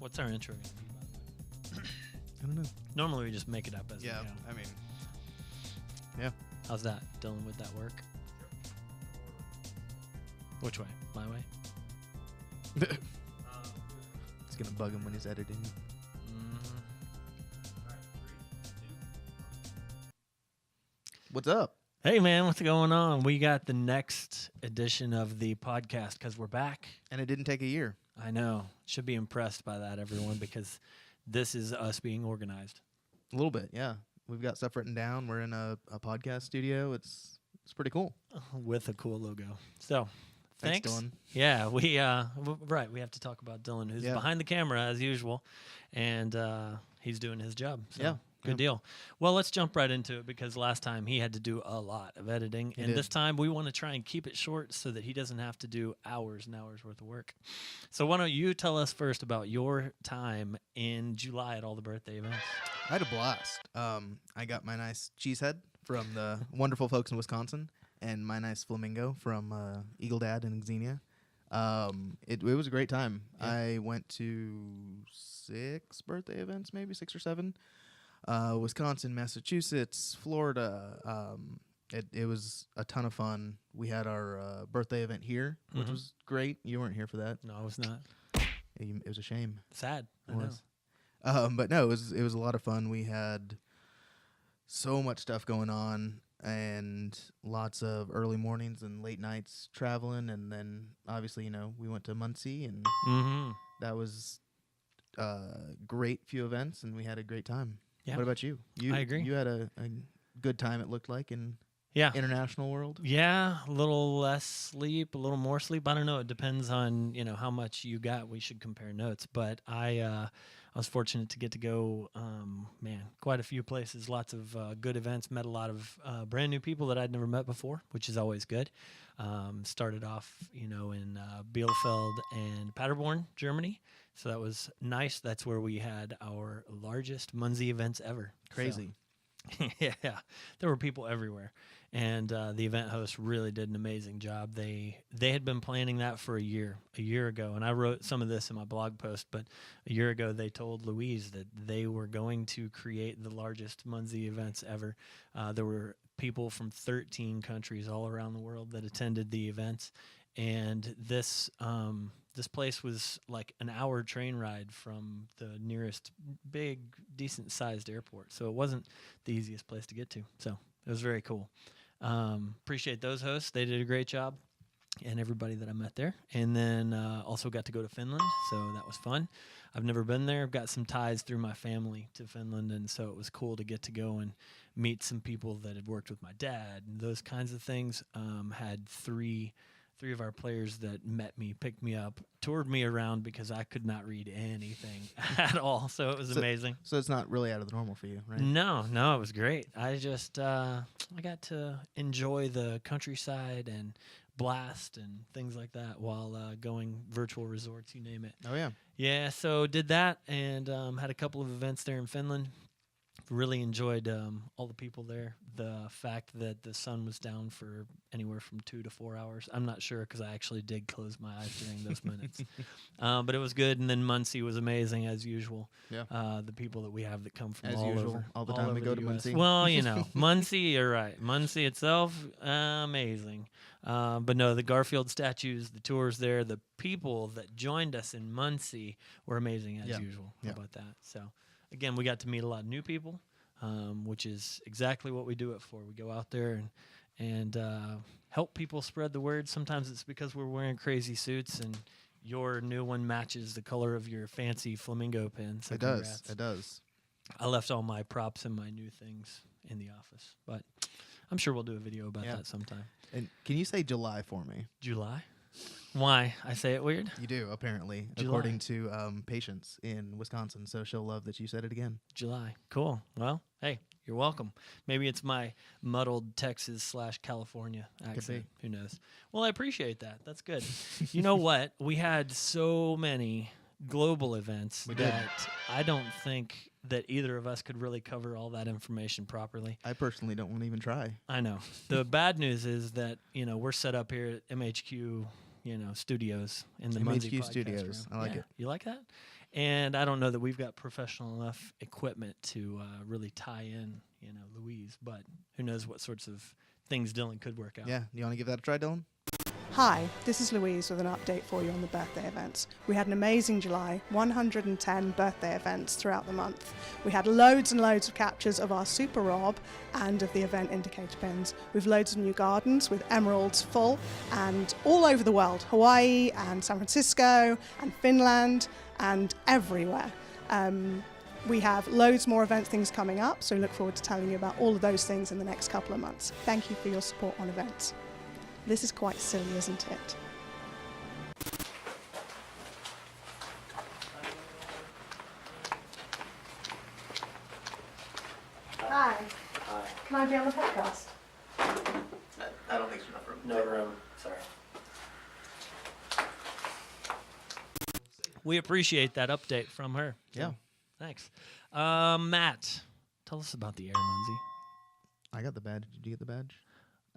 What's our intro going to be, by the way? I don't know. Normally we just make it up as we go. I mean, yeah. How's that? Dylan, would that work? Which way? My way? It's going to bug him when he's editing. What's up? Hey, man, what's going on? We got the next edition of the podcast because we're back. And it didn't take a year. I know. Should be impressed by that, everyone, because this is us being organized. A little bit, yeah. We've got stuff written down. We're in a podcast studio. It's pretty cool. With a cool logo. So, Thanks, Dylan. Yeah, we have to talk about Dylan, who's behind the camera as usual, and he's doing his job. So. Yeah. Good deal. Well, let's jump right into it because last time he had to do a lot of editing. And this time we want to try and keep it short so that he doesn't have to do hours and hours worth of work. So why don't you tell us first about your time in July at all the birthday events? I had a blast. I got my nice cheesehead from the wonderful folks in Wisconsin and my nice flamingo from Eagle Dad in Xenia. It was a great time. Yeah. I went to 6 birthday events, maybe 6 or 7. Wisconsin, Massachusetts, Florida. It was a ton of fun. We had our birthday event here, which was great. You weren't here for that. No, I was not. It was a shame. Sad. It was. But no, it was a lot of fun. We had so much stuff going on and lots of early mornings and late nights traveling. And then obviously, we went to Munzee and that was a great few events and we had a great time. Yeah. What about you? I agree. You had a good time, it looked like, in international world? Yeah, a little less sleep, a little more sleep. I don't know. It depends on, how much you got. We should compare notes. But I was fortunate to get to go, quite a fefew places, lots of good events, met a lot of brand new people that I'd never met before, which is always good. Started off, in Bielefeld and Paderborn, Germany. So that was nice. That's where we had our largest Munzee events ever. Crazy. So, yeah, there were people everywhere. And the event host really did an amazing job. They had been planning that for a year ago. And I wrote some of this in my blog post, but a year ago they told Louise that they were going to create the largest Munzee events ever. There were people from 13 countries all around the world that attended the events. And this place was like an hour train ride from the nearest big, decent-sized airport. So it wasn't the easiest place to get to. So it was very cool. Appreciate those hosts. They did a great job, and everybody that I met there. And then also got to go to Finland, so that was fun. I've never been there. I've got some ties through my family to Finland, and so it was cool to get to go and meet some people that had worked with my dad and those kinds of things. Had three of our players that met me, picked me up, toured me around because I could not read anything at all. So it was amazing. So it's not really out of the normal for you, right? No, it was great. I just, I got to enjoy the countryside and blast and things like that while going virtual resorts, you name it. Oh, yeah. Yeah, so did that and had a couple of events there in Finland. Really enjoyed all the people there. The fact that the sun was down for anywhere from 2 to 4 hours. I'm not sure because I actually did close my eyes during those minutes. But it was good. And then Munzee was amazing as usual. Yeah. The people that we have that come from as all usual, over. All the time we go to Munzee. Well, Munzee, you're right. Munzee itself, amazing. But no, the Garfield statues, the tours there, the people that joined us in Munzee were amazing as usual. How about that? So. Again, we got to meet a lot of new people, which is exactly what we do it for. We go out there and help people spread the word. Sometimes it's because we're wearing crazy suits and your new one matches the color of your fancy flamingo pin. So it does. I left all my props and my new things in the office, but I'm sure we'll do a video about that sometime. And can you say July for me? July? Why? I say it weird? You do, apparently, July. According to Patience in Wisconsin. So she'll love that you said it again. July. Cool. Well, hey, you're welcome. Maybe it's my muddled Texas/California accent. Who knows? Well, I appreciate that. That's good. You know what? We had so many global events that I don't think that either of us could really cover all that information properly. I personally don't want to even try. I know. The bad news is that, we're set up here at MHQ studios in the Munzee MHQ Podcast Studios. room. I like it. You like that? And I don't know that we've got professional enough equipment to really tie in, Louise. But who knows what sorts of things Dylan could work out. Yeah, you want to give that a try, Dylan? Hi, this is Louise with an update for you on the birthday events. We had an amazing July, 110 birthday events throughout the month. We had loads and loads of captures of our Super Rob and of the event indicator pins. We've loads of new gardens with emeralds full and all over the world, Hawaii and San Francisco and Finland and everywhere. We have loads more event things coming up, so we look forward to telling you about all of those things in the next couple of months. Thank you for your support on events. This is quite silly, isn't it? Hi. Hi. Can I be on the podcast? I don't think there's enough room. No room. Sorry. We appreciate that update from her. Yeah. Thanks. Matt, tell us about the Air Munzee. I got the badge. Did you get the badge?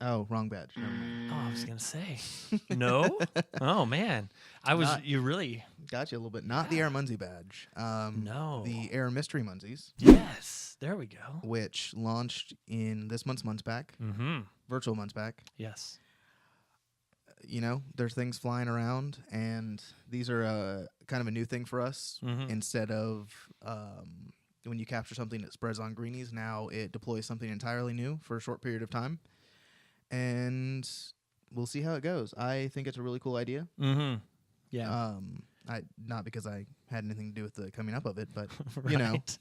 Oh, wrong badge. Never mind. Oh, I was gonna say, no. Oh man, you really Got you a little bit. Not the Air Munzee badge. no. The Air Mystery Munzees, Yes, there we go. which launched in this month's Munzee Pack, Mm-hmm. virtual Munzee Pack. Yes. There's things flying around, and these are kind of a new thing for us. Mhm. Instead of when you capture something that spreads on greenies, now it deploys something entirely new for a short period of time. And we'll see how it goes. I think it's a really cool idea. Mm-hmm. Yeah. Not because I had anything to do with the coming up of it, but Right.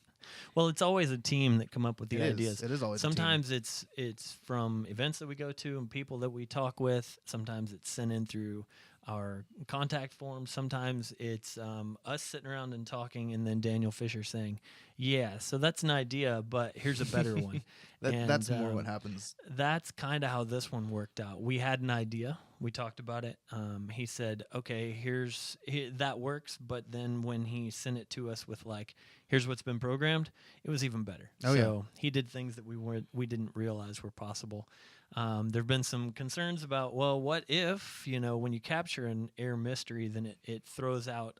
Well, it's always a team that come up with the it ideas. is. It is always a team. Sometimes it's from events that we go to and people that we talk with. Sometimes it's sent in through our contact forms. Sometimes it's us sitting around and talking, and then Daniel Fisher saying, "Yeah, so that's an idea, but here's a better one." That's more what happens. That's kind of how this one worked out. We had an idea. We talked about it. He said, "Okay, that works." But then when he sent it to us with here's what's been programmed, it was even better. Oh, yeah. So he did things that we didn't realize were possible. There've been some concerns about, well, what if when you capture an air mystery, then it throws out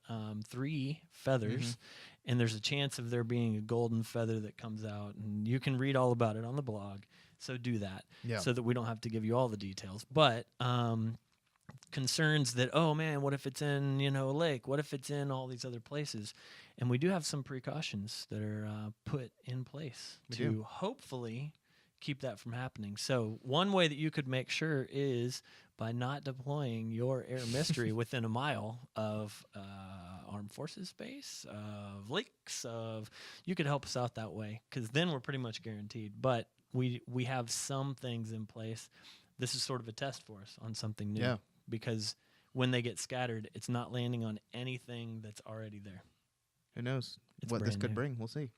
3 feathers. And there's a chance of there being a golden feather that comes out, and you can read all about it on the blog. So do that, so that we don't have to give you all the details. But concerns that, oh man, what if it's in a lake? What if it's in all these other places? And we do have some precautions that are put in place to hopefully keep that from happening. So one way that you could make sure is by not deploying your air mystery within a mile of armed forces base, of lakes, you could help us out that way, because then we're pretty much guaranteed. But we have some things in place. This is sort of a test for us on something new, because when they get scattered, it's not landing on anything that's already there. Who knows It's what this brand could new. bring? We'll see.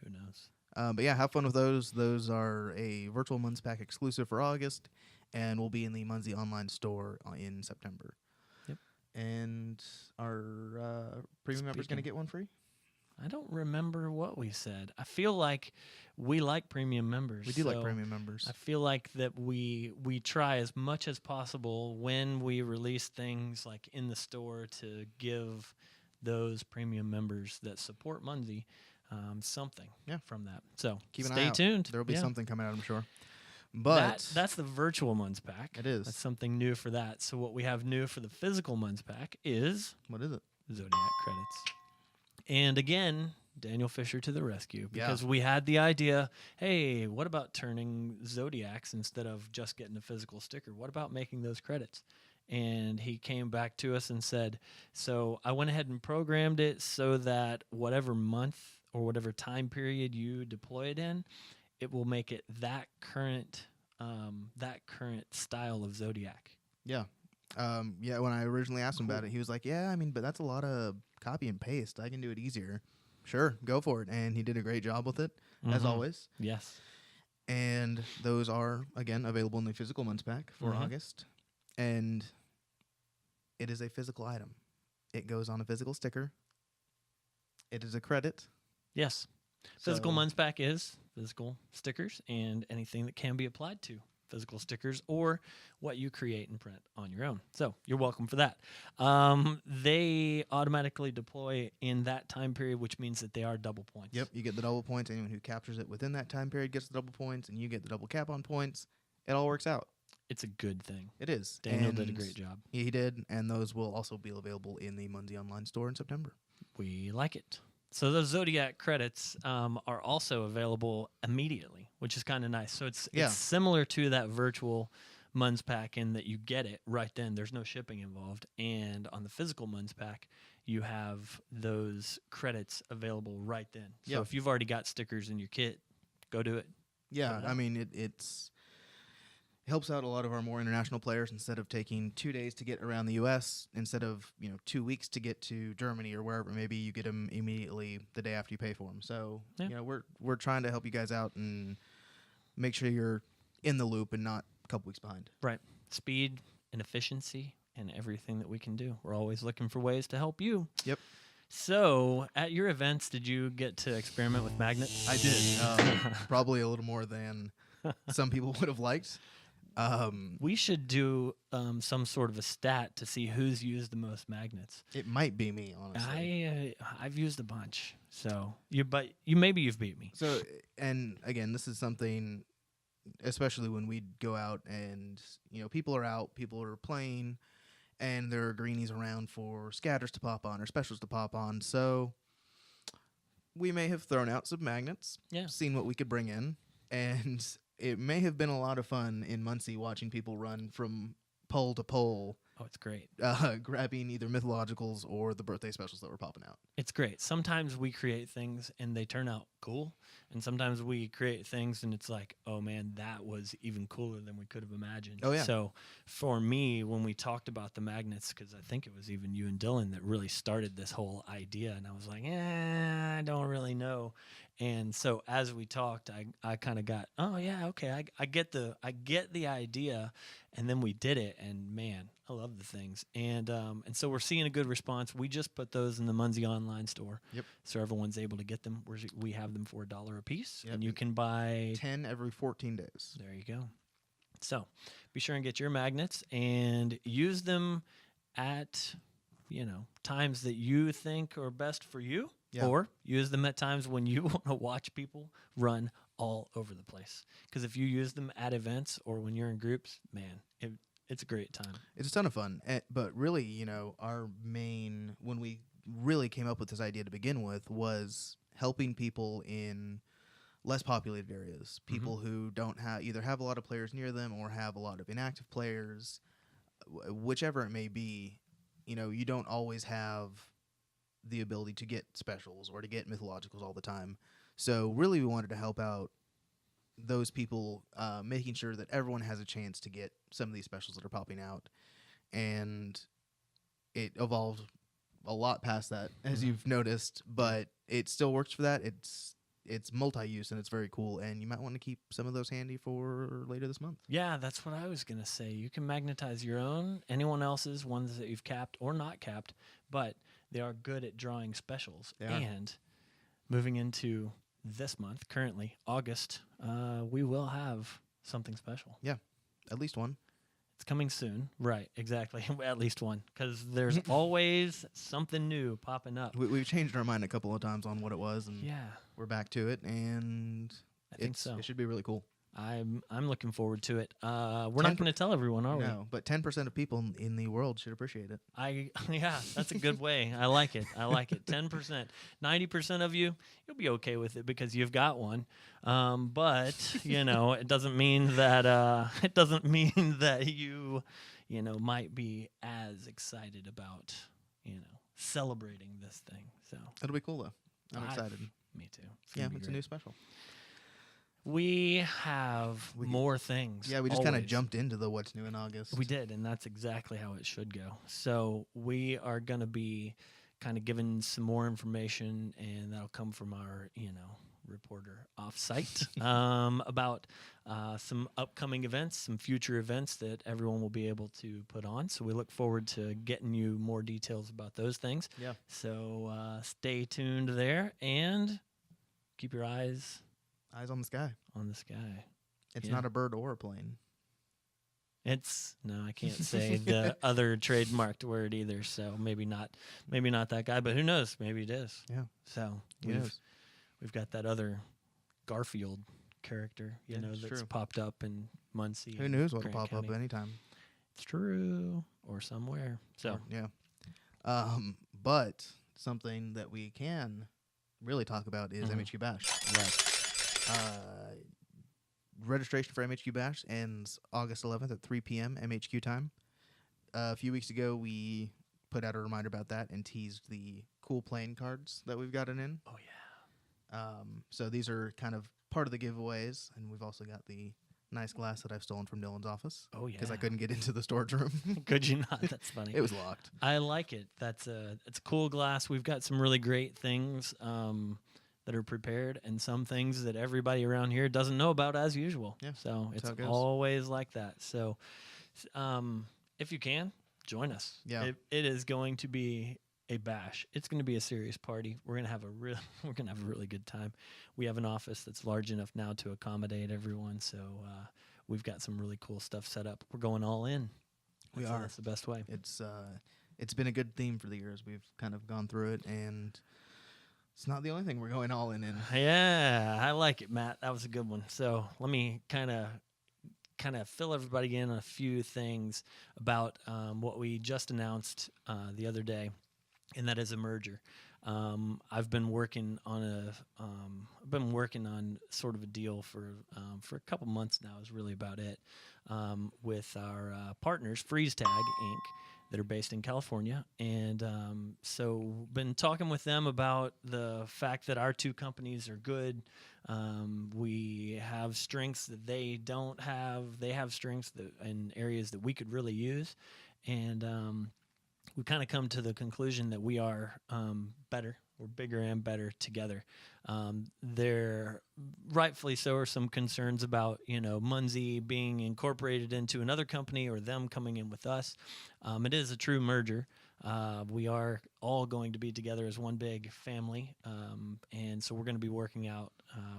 Who knows? But yeah, have fun with those. Those are a virtual Munzee Pack exclusive for August, and will be in the Munzee online store in September. Yep. And our premium members going to get one free? I don't remember what we said. I feel like we like premium members. We do like so premium members. I feel like that we try as much as possible when we release things like in the store to give those premium members that support Munzee something from that. So Keep an stay eye out. tuned. There will be Yeah. something coming out, I'm sure. But that's the virtual Munzee Pack. It is. That's something new for that. So what we have new for the physical Munzee Pack is what is it? Zodiac Credits. And again, Daniel Fisher to the rescue, because we had the idea, hey, what about turning Zodiacs instead of just getting a physical sticker? What about making those credits? And he came back to us and said, so I went ahead and programmed it so that whatever month or whatever time period you deploy it in, it will make it that current style of Zodiac. Yeah. When I originally asked him about it, he was like, but that's a lot of copy and paste. I can do it easier. Sure, go for it. And he did a great job with it, as always. Yes. And those are, again, available in the physical Munzee Pack for August. And it is a physical item. It goes on a physical sticker. It is a credit. Yes. Physical Munzee Pack is physical stickers and anything that can be applied to physical stickers or what you create and print on your own. So you're welcome for that. They automatically deploy in that time period, which means that they are double points. Yep, you get the double points. Anyone who captures it within that time period gets the double points, and you get the double cap on points. It all works out. It's a good thing. It is. Daniel did a great job. He did, and those will also be available in the Munzee online store in September. We like it. So those Zodiac credits are also available immediately, which is kind of nice. So it's similar to that virtual Munzee pack in that you get it right then. There's no shipping involved. And on the physical Munzee pack, you have those credits available right then. So if you've already got stickers in your kit, go do it. Yeah, I mean, it helps out a lot of our more international players. Instead of taking 2 days to get around the U.S., instead of 2 weeks to get to Germany or wherever it may be, you get them immediately the day after you pay for them. So we're trying to help you guys out and make sure you're in the loop and not a couple weeks behind. Right. Speed and efficiency and everything that we can do. We're always looking for ways to help you. Yep. So, at your events, did you get to experiment with magnets? I did. Probably a little more than some people would have liked. We should do some sort of a stat to see who's used the most magnets. It might be me, honestly. I've used a bunch. So, maybe you've beat me. So, and again, this is something, especially when we go out and people are out, people are playing, and there are greenies around for scatters to pop on or specials to pop on. So we may have thrown out some magnets, seen what we could bring in, and it may have been a lot of fun in Munzee watching people run from pole to pole. Oh, it's great. Grabbing either mythologicals or the birthday specials that were popping out. It's great. Sometimes we create things and they turn out cool. And sometimes we create things and it's like, oh man, that was even cooler than we could have imagined. Oh, yeah. So for me, when we talked about the magnets, because I think it was even you and Dylan that really started this whole idea. And I was like, I don't really know. And so as we talked, I kind of got, oh yeah, okay, I get the idea. And then we did it, and man, I love the things. And so we're seeing a good response. We just put those in the Munzee online store. Yep. So everyone's able to get them. We have them for $1 a piece, and you can buy 10 every 14 days. There you go. So be sure and get your magnets and use them at times that you think are best for you. Yeah. Or use them at times when you want to watch people run all over the place. Because if you use them at events or when you're in groups, man, it's a great time. It's a ton of fun. But really, our main, when we really came up with this idea to begin with, was helping people in less populated areas. People who don't either have a lot of players near them or have a lot of inactive players. Whichever it may be, you don't always have the ability to get specials or to get mythologicals all the time. So really we wanted to help out those people, making sure that everyone has a chance to get some of these specials that are popping out. And it evolved a lot past that, as you've noticed, but it still works for that. It's multi-use and it's very cool, and you might want to keep some of those handy for later this month. Yeah, that's what I was going to say. You can magnetize your own, anyone else's, ones that you've capped or not capped, but they are good at drawing specials. And moving into this month, currently, August, we will have something special. Yeah, at least one. It's coming soon. Right, exactly. At least one, because there's always something new popping up. We've changed our mind a couple of times on what it was, and we're back to it, and I think so. It should be really cool. I'm looking forward to it. We're not going to tell everyone, are we? No, but 10% of people in the world should appreciate it. Yeah, that's a good way. I like it. 10%. 90% of you, you'll be okay with it because you've got one. But it doesn't mean that you might be as excited about celebrating this thing. So it'll be cool though. I'm excited. Me too. It's a new special. We have more things. Yeah, we just kind of jumped into the what's new in August. We did, and that's exactly how it should go. So we are going to be kind of giving some more information, and that'll come from our, reporter off-site about some upcoming events, some future events that everyone will be able to put on. So we look forward to getting you more details about those things. Yeah. So stay tuned there, and keep your eyes on the sky. On the sky. It's not a bird or a plane. No, I can't say the other trademarked word either. So maybe not that guy, but who knows? Maybe it is. Yeah. So Yes. we've got that other Garfield character, Yeah, that's true. popped up in Munzee. Who and knows what'll Grant pop up County. anytime. It's true, or somewhere. So Yeah. But something that we can really talk about is Mhm. MHQ Bash. right. Registration for MHQ Bash ends August 11th at 3 p.m. MHQ time. A few weeks ago, we put out a reminder about that and teased the cool playing cards that we've gotten in. Oh yeah. So these are kind of part of the giveaways, and we've also got the nice glass that I've stolen from Dylan's office Oh yeah. because I couldn't get into the storage room. Could you not? That's funny. It was locked. I like it. It's a cool glass. We've got some really great things that are prepared, and some things that everybody around here doesn't know about as usual. Yeah, So that's it's how it goes. always like that. So if you can, join us. Yeah. It is going to be a bash. It's going to be a serious party. We're going to have a really good time. We have an office that's large enough now to accommodate everyone. So we've got some really cool stuff set up. We're going all in. We are. That's the best way. It's been a good theme for the years. We've kind of gone through it, and it's not the only thing we're going all in. Yeah, I like it, Matt. That was a good one. So let me kind of fill everybody in on a few things about what we just announced the other day, and that is a merger. I've been working on sort of a deal for a couple months now. Is really about it with our partners, Freeze Tag Inc., that are based in California, and so been talking with them about the fact that our two companies are good. We have strengths that they don't have. They have strengths in areas that we could really use, and we kind of come to the conclusion that we are better. We're bigger and better together. There, rightfully so, are some concerns about Munzee being incorporated into another company or them coming in with us. It is a true merger. We are all going to be together as one big family, and so we're going to be working out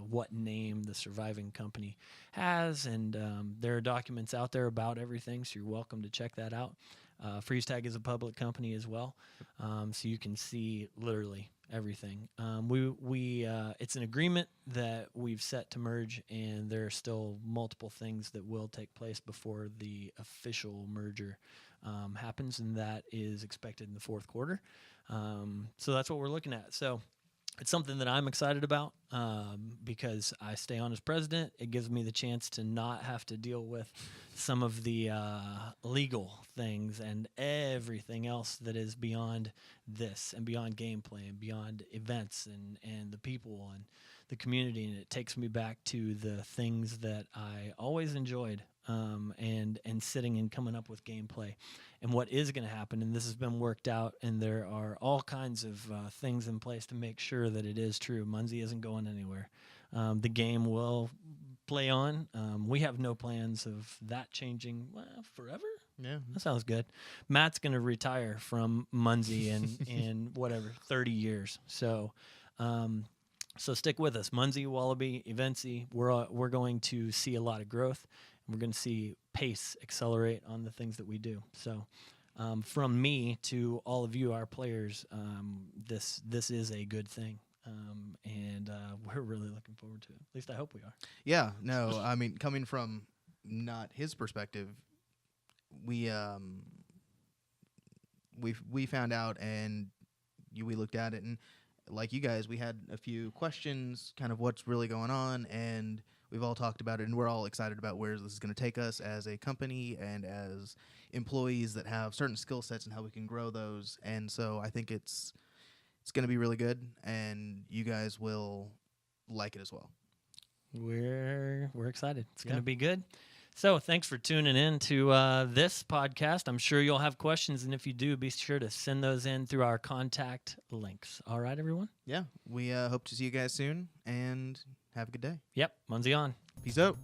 what name the surviving company has, and there are documents out there about everything, so you're welcome to check that out. Freeze Tag is a public company as well, so you can see literally everything. It's an agreement that we've set to merge, and there are still multiple things that will take place before the official merger happens, and that is expected in the fourth quarter. So that's what we're looking at. So it's something that I'm excited about because I stay on as president. It gives me the chance to not have to deal with some of the legal things and everything else that is beyond this and beyond gameplay and beyond events and the people and the community. And it takes me back to the things that I always enjoyed and sitting and coming up with gameplay and what is going to happen. And this has been worked out, and there are all kinds of things in place to make sure that it is true. Munzee isn't going anywhere. The game will play on. We have no plans of that changing forever. Yeah. That sounds good. Matt's going to retire from Munzee in whatever, 30 years. So stick with us. Munzee, Wallaby, Eventsy, we're going to see a lot of growth. We're going to see pace accelerate on the things that we do. So from me to all of you, our players, this is a good thing. And we're really looking forward to it. At least I hope we are. Yeah. No, I mean, coming from not his perspective, we found out and we looked at it, and like you guys, we had a few questions, kind of what's really going on, and we've all talked about it, and we're all excited about where this is going to take us as a company and as employees that have certain skill sets and how we can grow those. And so I think it's going to be really good, and you guys will like it as well. We're excited. It's going to be good. So thanks for tuning in to this podcast. I'm sure you'll have questions, and if you do, be sure to send those in through our contact links. All right, everyone? Yeah, we hope to see you guys soon, and have a good day. Yep, Munzee on. Peace out.